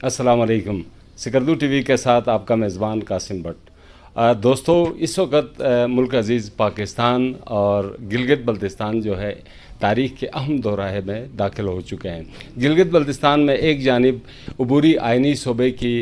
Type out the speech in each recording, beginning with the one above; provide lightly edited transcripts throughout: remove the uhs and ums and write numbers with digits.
السلام علیکم۔ Skardu T V کے ساتھ آپ کا میزبان قاسم بٹ۔ دوستو، اس وقت ملک عزیز پاکستان اور گلگت بلتستان جو ہے تاریخ کے اہم دورہ میں داخل ہو چکے ہیں۔ گلگت بلتستان میں ایک جانب عبوری آئینی صوبے کی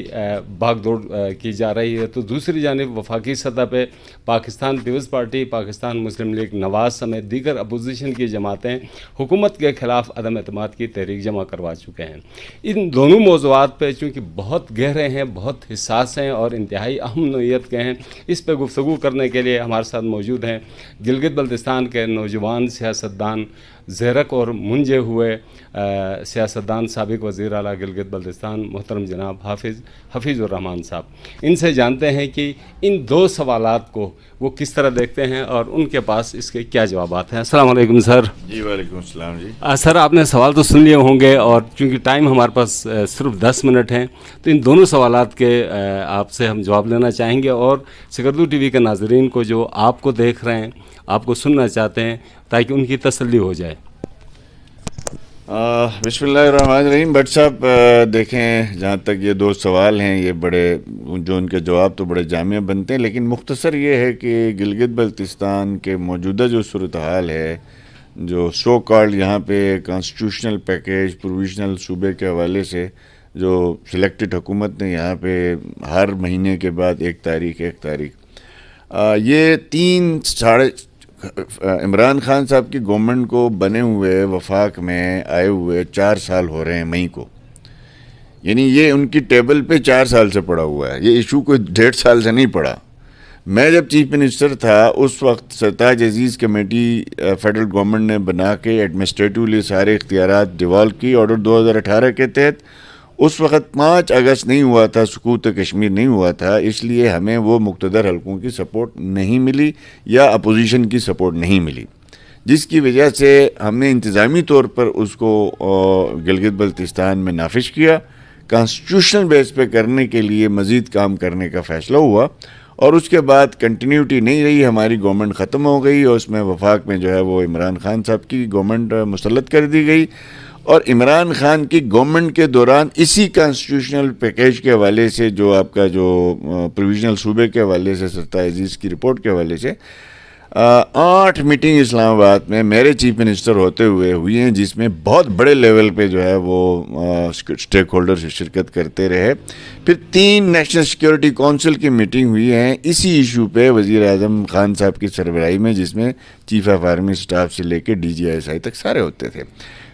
بھاگ دوڑ کی جا رہی ہے، تو دوسری جانب وفاقی سطح پہ پاکستان پیپلز پارٹی، پاکستان مسلم لیگ نواز سمیت دیگر اپوزیشن کی جماعتیں حکومت کے خلاف عدم اعتماد کی تحریک جمع کروا چکے ہیں۔ ان دونوں موضوعات پہ چونکہ بہت گہرے ہیں، بہت حساس ہیں اور انتہائی اہم نوعیت کے ہیں، اس پہ گفتگو کرنے کے لیے ہمارے ساتھ موجود ہیں گلگت بلتستان کے نوجوان سیاستدان، زیرک اور منجے ہوئے سیاستدان، سابق وزیر اعلیٰ گلگت بلتستان محترم جناب حفیظ الرحمان صاحب۔ ان سے جانتے ہیں کہ ان دو سوالات کو وہ کس طرح دیکھتے ہیں اور ان کے پاس اس کے کیا جوابات ہیں۔ السلام علیکم سر۔ جی وعلیکم السلام جی۔ سر، آپ نے سوال تو سن لیے ہوں گے، اور چونکہ ٹائم ہمارے پاس صرف 10 منٹ ہیں، تو ان دونوں سوالات کے آپ سے ہم جواب لینا چاہیں گے، اور سکردو ٹی وی کے ناظرین کو جو آپ کو دیکھ رہے ہیں، آپ کو سننا چاہتے ہیں، تاکہ ان کی تسلی ہو جائے۔ بسم اللہ الرحمن الرحیم۔ بٹ صاحب دیکھیں، جہاں تک یہ دو سوال ہیں، یہ بڑے جو ان کے جواب تو بڑے جامع بنتے ہیں، لیکن مختصر یہ ہے کہ گلگت بلتستان کے موجودہ جو صورتحال ہے، جو سو کالڈ یہاں پہ کانسٹیٹیوشنل پیکیج پروویژنل صوبے کے حوالے سے جو سلیکٹڈ حکومت نے یہاں پہ ہر مہینے کے بعد ایک تاریخ یہ عمران خان صاحب کی گورنمنٹ کو بنے ہوئے وفاق میں آئے ہوئے 4 سال ہو رہے ہیں مئی کو، یعنی یہ ان کی ٹیبل پہ 4 سال سے پڑا ہوا ہے، یہ ایشو کوئی 1.5 سال سے نہیں پڑا۔ میں جب چیف منسٹر تھا اس وقت سرتاج عزیز کمیٹی فیڈرل گورنمنٹ نے بنا کے ایڈمنسٹریٹولی سارے اختیارات ڈیوالو کی آرڈر 2018 کے تحت۔ اس وقت 5 اگست نہیں ہوا تھا، سقوط کشمیر نہیں ہوا تھا، اس لیے ہمیں وہ مقتدر حلقوں کی سپورٹ نہیں ملی یا اپوزیشن کی سپورٹ نہیں ملی، جس کی وجہ سے ہم نے انتظامی طور پر اس کو گلگت بلتستان میں نافذ کیا۔ کانسٹیٹیوشنل بیس پہ کرنے کے لیے مزید کام کرنے کا فیصلہ ہوا، اور اس کے بعد کنٹینیوٹی نہیں رہی، ہماری گورنمنٹ ختم ہو گئی، اور اس میں وفاق میں جو ہے وہ عمران خان صاحب کی گورنمنٹ مسلط کر دی گئی۔ اور عمران خان کی گورنمنٹ کے دوران اسی کانسٹیٹیوشنل پیکیج کے حوالے سے، جو آپ کا جو پروویژنل صوبے کے حوالے سے سرتاج عزیز کی رپورٹ کے حوالے سے 8 میٹنگ اسلام آباد میں میرے چیف منسٹر ہوتے ہوئے ہوئی ہیں، جس میں بہت بڑے لیول پہ جو ہے وہ اسٹیک ہولڈر شرکت کرتے رہے۔ پھر 3 نیشنل سیکیورٹی کونسل کی میٹنگ ہوئی ہیں اسی ایشو پہ وزیر اعظم خان صاحب کی سربراہی میں، جس میں چیف آف آرمی سٹاف سے لے کے DGISI تک سارے ہوتے تھے۔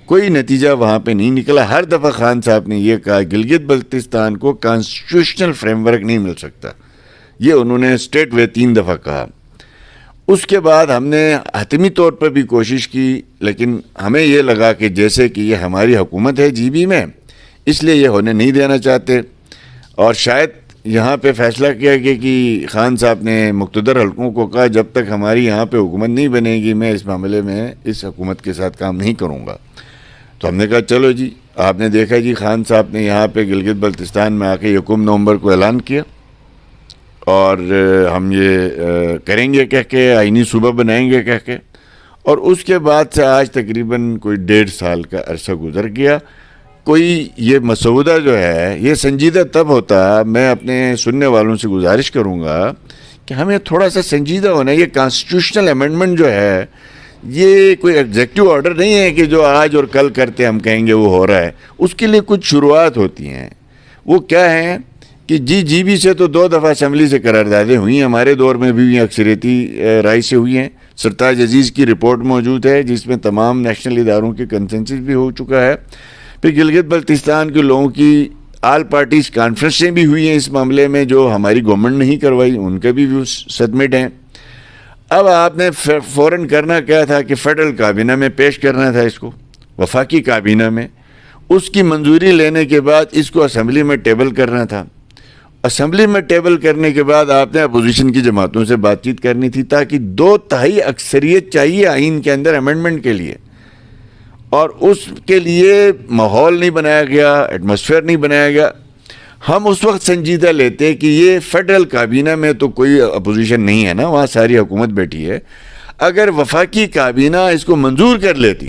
کوئی نتیجہ وہاں پہ نہیں نکلا۔ ہر دفعہ خان صاحب نے یہ کہا گلگت بلتستان کو کانسٹیٹیوشنل فریم ورک نہیں مل سکتا، یہ انہوں نے اسٹیٹ وے 3 دفعہ کہا۔ اس کے بعد ہم نے حتمی طور پر بھی کوشش کی، لیکن ہمیں یہ لگا کہ جیسے کہ یہ ہماری حکومت ہے GB میں، اس لیے یہ ہونے نہیں دینا چاہتے، اور شاید یہاں پہ فیصلہ کیا گیا کہ خان صاحب نے مقتدر حلقوں کو کہا جب تک ہماری یہاں پہ حکومت نہیں بنے گی میں اس معاملے میں اس حکومت کے ساتھ کام نہیں کروں گا۔ تو ہم نے کہا چلو جی، آپ نے دیکھا جی خان صاحب نے یہاں پہ گلگت بلتستان میں آ کے 1 نومبر کو اعلان کیا، اور ہم یہ کریں گے کہہ کے، آئینی صوبہ بنائیں گے کہہ کے، اور اس کے بعد سے آج تقریباً کوئی 1.5 سال کا عرصہ گزر گیا۔ کوئی یہ مسودہ جو ہے یہ سنجیدہ تب ہوتا، میں اپنے سننے والوں سے گزارش کروں گا کہ ہمیں تھوڑا سا سنجیدہ ہونا ہے۔ یہ کانسٹیٹیوشنل امینڈمنٹ جو ہے یہ کوئی ایگزیکٹو آرڈر نہیں ہے کہ جو آج اور کل کرتے ہم کہیں گے وہ ہو رہا ہے، اس کے لیے کچھ شروعات ہوتی ہیں۔ وہ کیا ہیں کہ GB سے تو 2 دفعہ اسمبلی سے قراردادیں ہوئی ہیں، ہمارے دور میں بھی اکثریتی رائے سے ہوئی ہیں۔ سرتاج عزیز کی رپورٹ موجود ہے جس میں تمام نیشنل اداروں کے کنسنسس بھی ہو چکا ہے۔ پھر گلگت بلتستان کے لوگوں کی آل پارٹیز کانفرنسیں بھی ہوئی ہیں اس معاملے میں، جو ہماری گورنمنٹ نہیں کروائی، ان کے بھی ویوز سبمٹ ہیں۔ اب آپ نے فوراً کرنا کیا تھا کہ فیڈرل کابینہ میں پیش کرنا تھا اس کو، وفاقی کابینہ میں، اس کی منظوری لینے کے بعد اس کو اسمبلی میں ٹیبل کرنا تھا۔ اسمبلی میں ٹیبل کرنے کے بعد آپ نے اپوزیشن کی جماعتوں سے بات چیت کرنی تھی، تاکہ 2/3 اکثریت چاہیے آئین کے اندر امینڈمنٹ کے لیے، اور اس کے لیے ماحول نہیں بنایا گیا، ایٹماسفیئر نہیں بنایا گیا۔ ہم اس وقت سنجیدہ لیتے کہ یہ فیڈرل کابینہ میں تو کوئی اپوزیشن نہیں ہے نا، وہاں ساری حکومت بیٹھی ہے، اگر وفاقی کابینہ اس کو منظور کر لیتی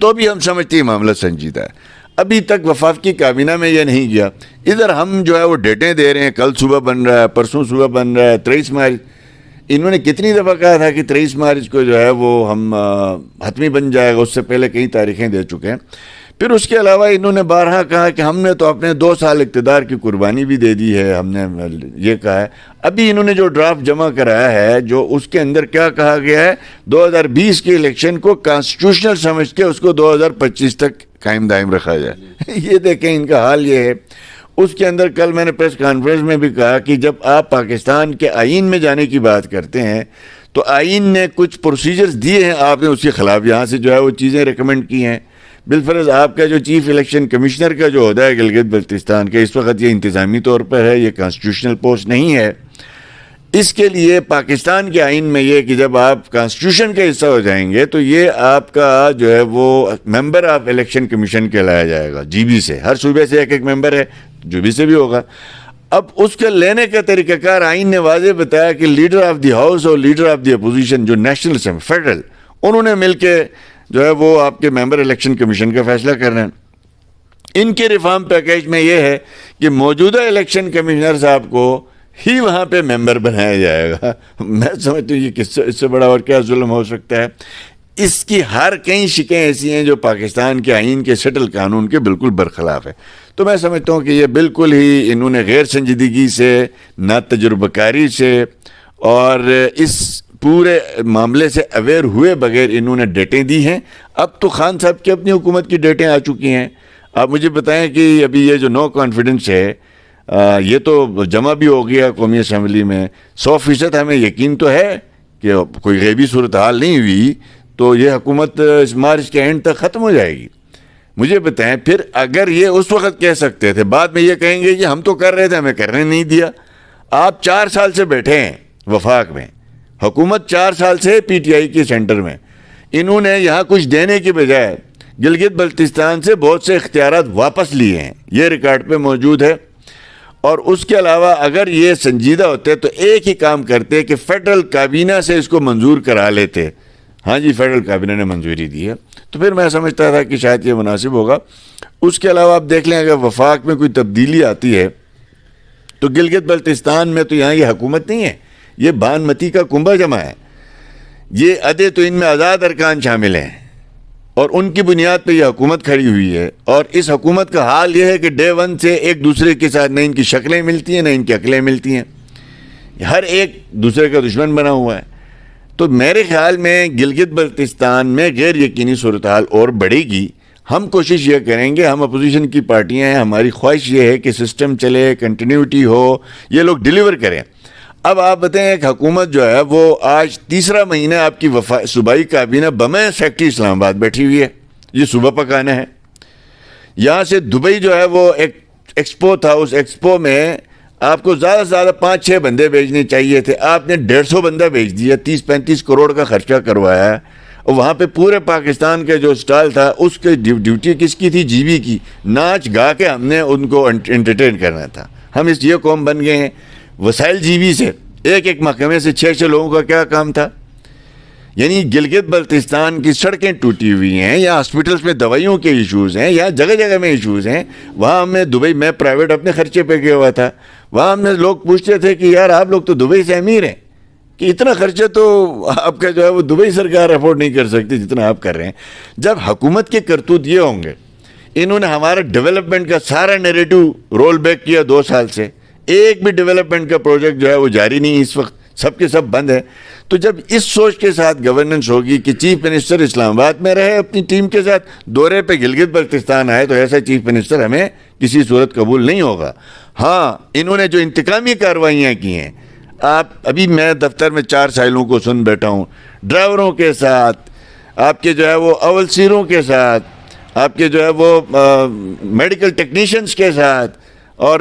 تو بھی ہم سمجھتے ہیں معاملہ سنجیدہ ہے۔ ابھی تک وفاقی کابینہ میں یہ نہیں گیا. ادھر ہم جو ہے وہ ڈیٹیں دے رہے ہیں, کل صبح بن رہا ہے, پرسوں صبح بن رہا ہے, 23 مارچ. انہوں نے کتنی دفعہ کہا تھا کہ 23 مارچ کو جو ہے وہ ہم حتمی بن جائے گا, اس سے پہلے کئی تاریخیں دے چکے ہیں. پھر اس کے علاوہ انہوں نے بارہا کہا کہ ہم نے تو اپنے 2 سال اقتدار کی قربانی بھی دے دی ہے, ہم نے یہ کہا ہے. ابھی انہوں نے جو ڈرافٹ جمع کرایا ہے, جو اس کے اندر کیا کہا گیا ہے, 2020 کے الیکشن کو کانسٹیٹیوشنل سمجھ کے اس کو 2025 تک قائم دائم رکھا جائے. یہ دیکھیں ان کا حال یہ ہے. اس کے اندر کل میں نے پریس کانفرنس میں بھی کہا کہ جب آپ پاکستان کے آئین میں جانے کی بات کرتے ہیں تو آئین نے کچھ پروسیجرز دیے ہیں, آپ نے اس کے خلاف یہاں سے جو ہے وہ چیزیں ریکمنڈ کی ہیں. بالفرض آپ کا جو چیف الیکشن کمشنر کا جو عہدہ ہے گلگت بلتستان کا, اس وقت یہ انتظامی طور پر ہے, یہ کانسٹیٹیوشنل پوسٹ نہیں ہے. اس کے لیے پاکستان کے آئین میں یہ کہ جب آپ کانسٹیٹیوشن کا حصہ ہو جائیں گے تو یہ آپ کا جو ہے وہ ممبر آف الیکشن کمیشن کہلایا جائے گا, جی بی سے. ہر صوبے سے ایک ممبر ہے, جو بھی سے بھی ہوگا. اب اس کے لینے کا طریقہ کار آئین نے واضح بتایا کہ لیڈر آف دی ہاؤس اور لیڈر آف دی اپوزیشن جو نیشنل اسمبلی فیڈرل, انہوں نے مل کے جو ہے وہ آپ کے ممبر الیکشن کمیشن کا فیصلہ کرنا ہے. ان کے ریفارم پیکیج میں یہ ہے کہ موجودہ الیکشن کمشنر صاحب کو ہی وہاں پہ ممبر بنایا جائے گا. میں سمجھتا ہوں یہ اس سے بڑا اور کیا ظلم ہو سکتا ہے. اس کی ہر کئی شکیں ایسی ہیں جو پاکستان کے آئین کے سیٹل قانون کے بالکل برخلاف ہے. تو میں سمجھتا ہوں کہ یہ بالکل ہی انہوں نے غیر سنجیدگی سے, نا تجربہ کاری سے اور اس پورے معاملے سے اویئر ہوئے بغیر انہوں نے ڈیٹیں دی ہیں. اب تو خان صاحب کی اپنی حکومت کی ڈیٹیں آ چکی ہیں. آپ مجھے بتائیں کہ ابھی یہ جو نو کانفیڈنس ہے یہ تو جمع بھی ہو گیا قومی اسمبلی میں. 100% ہمیں یقین تو ہے کہ کوئی غیبی صورتحال نہیں ہوئی تو یہ حکومت اس مارچ کے اینڈ تک ختم ہو جائے گی. مجھے بتائیں پھر اگر یہ اس وقت کہہ سکتے تھے, بعد میں یہ کہیں گے کہ ہم تو کر رہے تھے, ہمیں کرنے نہیں دیا. آپ 4 سال سے بیٹھے ہیں وفاق میں, حکومت 4 سال سے پی ٹی آئی کے سینٹر میں. انہوں نے یہاں کچھ دینے کے بجائے گلگت بلتستان سے بہت سے اختیارات واپس لیے ہیں, یہ ریکارڈ پہ موجود ہے. اور اس کے علاوہ اگر یہ سنجیدہ ہوتے تو ایک ہی کام کرتے کہ فیڈرل کابینہ سے اس کو منظور کرا لیتے. ہاں جی, فیڈرل کابینہ نے منظوری دی ہے, تو پھر میں سمجھتا تھا کہ شاید یہ مناسب ہوگا. اس کے علاوہ آپ دیکھ لیں اگر وفاق میں کوئی تبدیلی آتی ہے تو گلگت بلتستان میں تو یہاں یہ حکومت نہیں ہے, یہ بانمتی کا کنبہ جمع ہے. یہ عدے تو ان میں آزاد ارکان شامل ہیں اور ان کی بنیاد پہ یہ حکومت کھڑی ہوئی ہے. اور اس حکومت کا حال یہ ہے کہ ڈے 1 سے ایک دوسرے کے ساتھ نہ ان کی شکلیں ملتی ہیں نہ ان کی عقلیں ملتی ہیں, ہر ایک دوسرے کا دشمن بنا ہوا ہے. تو میرے خیال میں گلگت بلتستان میں غیر یقینی صورتحال اور بڑھے گی. ہم کوشش یہ کریں گے, ہم اپوزیشن کی پارٹیاں ہیں, ہماری خواہش یہ ہے کہ سسٹم چلے, کنٹینیوٹی ہو, یہ لوگ ڈیلیور کریں. اب آپ بتائیں ایک حکومت جو ہے وہ آج 3را مہینہ آپ کی صوبائی کابینہ بمے سیکٹری اسلام آباد بیٹھی ہوئی ہے, یہ صوبہ پکانا ہے. یہاں سے دبئی جو ہے وہ ایک ایکسپو تھا, اس ایکسپو میں آپ کو زیادہ سے زیادہ 5-6 بندے بھیجنے چاہیے تھے, آپ نے 150 بندہ بھیج دیا, 30-35 کروڑ کا خرچہ کروایا ہے. اور وہاں پہ پورے پاکستان کا جو اسٹال تھا اس کی ڈیوٹی کس کی تھی, جی بی کی. ناچ گا کے ہم نے ان کو انٹرٹین کرنا تھا. ہم اس یہ قوم بن گئے ہیں. وسائل جی بی سے ایک محکمے سے 6 لوگوں کا کیا کام تھا. یعنی گلگت بلتستان کی سڑکیں ٹوٹی ہوئی ہیں, یا ہاسپٹلس میں دوائیوں کے ایشوز ہیں, یا جگہ جگہ میں ایشوز ہیں. وہاں ہم نے دبئی میں پرائیویٹ اپنے خرچے پہ کیا ہوا تھا. وہاں ہم نے لوگ پوچھتے تھے کہ یار آپ لوگ تو دبئی سے امیر ہیں, کہ اتنا خرچہ تو آپ کا جو ہے وہ دبئی سرکار افورڈ نہیں کر سکتی جتنا آپ کر رہے ہیں. جب حکومت کے کرتوت یہ ہوں گے, انہوں نے ہمارا ڈیولپمنٹ کا سارا نیریٹو رول بیک کیا 2 سال سے, ایک بھی ڈیولپمنٹ کا پروجیکٹ جو ہے وہ جاری نہیں, اس وقت سب کے سب بند ہے. تو جب اس سوچ کے ساتھ گورننس ہوگی کہ چیف منسٹر اسلام آباد میں رہے اپنی ٹیم کے ساتھ, دورے پہ گلگت بلتستان آئے, تو ایسا چیف منسٹر ہمیں کسی صورت قبول نہیں ہوگا. ہاں, انہوں نے جو انتقامی کارروائیاں کی ہیں, آپ ابھی میں دفتر میں 4 سائلوں کو سن بیٹھا ہوں, ڈرائیوروں کے ساتھ, آپ کے جو ہے وہ اول سیروں کے ساتھ, آپ کے جو ہے وہ میڈیکل ٹیکنیشینز کے ساتھ, اور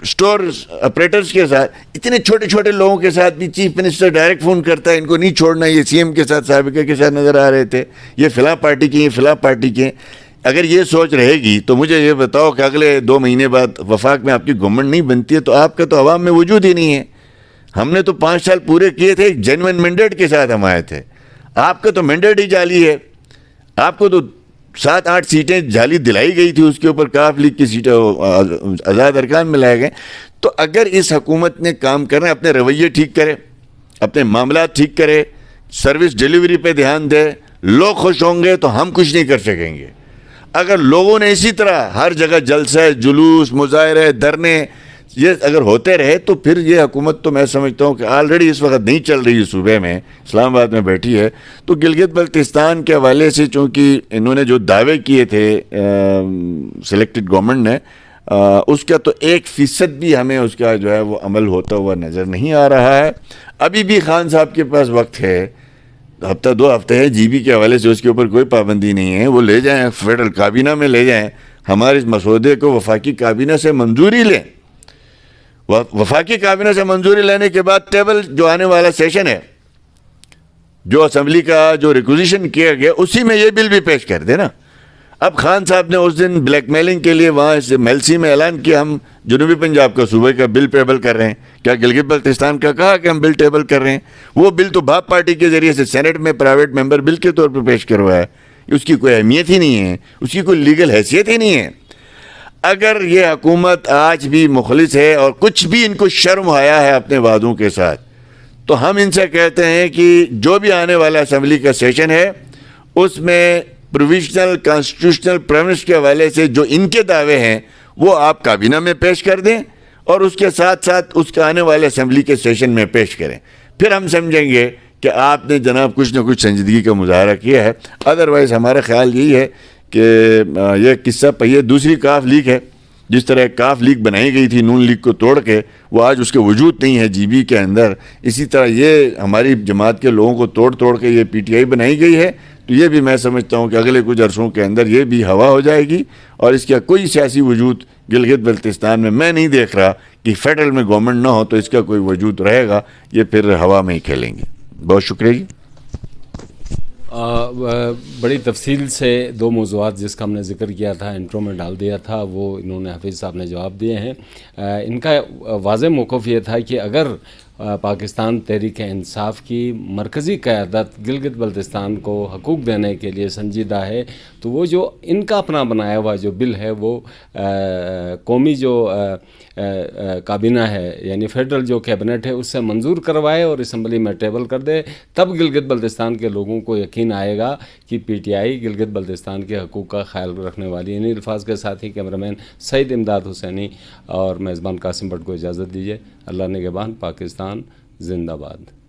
سٹور آپریٹرز کے ساتھ, اتنے چھوٹے لوگوں کے ساتھ بھی چیف منسٹر ڈائریکٹ فون کرتا ہے, ان کو نہیں چھوڑنا. یہ سی ایم کے ساتھ, سابقہ کے ساتھ نظر آ رہے تھے, یہ فلاں پارٹی کی, یہ فلاں پارٹی کے. اگر یہ سوچ رہے گی تو مجھے یہ بتاؤ کہ اگلے 2 مہینے بعد وفاق میں آپ کی گورنمنٹ نہیں بنتی ہے تو آپ کا تو عوام میں وجود ہی نہیں ہے. ہم نے تو 5 سال پورے کیے تھے, جینوئن مینڈیٹ کے ساتھ ہم آئے تھے. آپ کا تو مینڈیٹ ہی جعلی ہے. آپ کو تو 7-8 سیٹیں جعلی دلائی گئی تھی، اس کے اوپر کاف لیگ کی سیٹیں آزاد ارکان میں لائے گئے. تو اگر اس حکومت نے کام کرنا ہے، اپنے رویے ٹھیک کرے، اپنے معاملات ٹھیک کرے، سروس ڈیلیوری پہ دھیان دے، لوگ خوش ہوں گے تو ہم کچھ نہیں کر سکیں گے. اگر لوگوں نے اسی طرح ہر جگہ جلسے، جلوس، مظاہرے، دھرنے یہ اگر ہوتے رہے تو پھر یہ حکومت تو میں سمجھتا ہوں کہ آلریڈی اس وقت نہیں چل رہی ہے، صوبے میں اسلام آباد میں بیٹھی ہے. تو گلگت بلتستان کے حوالے سے چونکہ انہوں نے جو دعوے کیے تھے سلیکٹڈ گورنمنٹ نے، اس کا تو 1% بھی ہمیں اس کا جو ہے وہ عمل ہوتا ہوا نظر نہیں آ رہا ہے. ابھی بھی خان صاحب کے پاس وقت ہے، ہفتہ 2 ہفتے ہے، جی بی کے حوالے سے اس کے اوپر کوئی پابندی نہیں ہے. وہ لے جائیں فیڈرل کابینہ میں، لے جائیں ہمارے اس مسودے کو وفاقی کابینہ سے منظوری لیں. وفاقی کابینہ سے منظوری لینے کے بعد ٹیبل جو آنے والا سیشن ہے، جو اسمبلی کا جو ریکوزیشن کیا گیا، اسی میں یہ بل بھی پیش کر دے نا. اب خان صاحب نے اس دن بلیک میلنگ کے لیے وہاں سے میلسی میں اعلان کیا ہم جنوبی پنجاب کا صوبے کا بل ٹیبل کر رہے ہیں. کیا گلگت بلتستان کا کہا کہ ہم بل ٹیبل کر رہے ہیں؟ وہ بل تو بھاپ پارٹی کے ذریعے سے سینٹ میں پرائیویٹ ممبر بل کے طور پر پیش کروایا ہے. اس کی کوئی اہمیت ہی نہیں ہے، اس کی کوئی لیگل حیثیت ہی نہیں ہے. اگر یہ حکومت آج بھی مخلص ہے اور کچھ بھی ان کو شرم آیا ہے اپنے وعدوں کے ساتھ، تو ہم ان سے کہتے ہیں کہ جو بھی آنے والا اسمبلی کا سیشن ہے اس میں پروویژنل کانسٹیٹیوشنل پریمس کے حوالے سے جو ان کے دعوے ہیں وہ آپ کابینہ میں پیش کر دیں اور اس کے ساتھ ساتھ اس کے آنے والے اسمبلی کے سیشن میں پیش کریں. پھر ہم سمجھیں گے کہ آپ نے جناب کچھ نہ کچھ سنجیدگی کا مظاہرہ کیا ہے. ادروائز ہمارا خیال یہی ہے کہ یہ قصہ یہ دوسری کاف لیگ ہے. جس طرح کاف لیگ بنائی گئی تھی نون لیگ کو توڑ کے، وہ آج اس کے وجود نہیں ہے جی بی کے اندر، اسی طرح یہ ہماری جماعت کے لوگوں کو توڑ کے یہ پی ٹی آئی بنائی گئی ہے. تو یہ بھی میں سمجھتا ہوں کہ اگلے کچھ عرصوں کے اندر یہ بھی ہوا ہو جائے گی اور اس کا کوئی سیاسی وجود گلگت بلتستان میں نہیں دیکھ رہا کہ فیڈرل میں گورنمنٹ نہ ہو تو اس کا کوئی وجود رہے گا. یہ پھر ہوا میں ہی کھیلیں گے. بہت شکریہ جی. بڑی تفصیل سے 2 موضوعات جس کا ہم نے ذکر کیا تھا انٹرو میں ڈال دیا تھا، وہ انہوں نے حفیظ صاحب نے جواب دیے ہیں. ان کا واضح موقف یہ تھا کہ اگر پاکستان تحریک انصاف کی مرکزی قیادت گلگت بلتستان کو حقوق دینے کے لیے سنجیدہ ہے تو وہ جو ان کا اپنا بنایا ہوا جو بل ہے وہ قومی جو کابینہ ہے یعنی فیڈرل جو کیبنٹ ہے اس سے منظور کروائے اور اسمبلی میں ٹیبل کر دے. تب گلگت بلتستان کے لوگوں کو یقین آئے گا کہ P T I Gilgit Baltistan کے حقوق کا خیال رکھنے والی. انہی الفاظ کے ساتھ ہی کیمرہ مین سعید امداد حسینی اور میزبان قاسم بٹ کو اجازت دیجیے. اللہ نگہبان. پاکستان زندہ باد.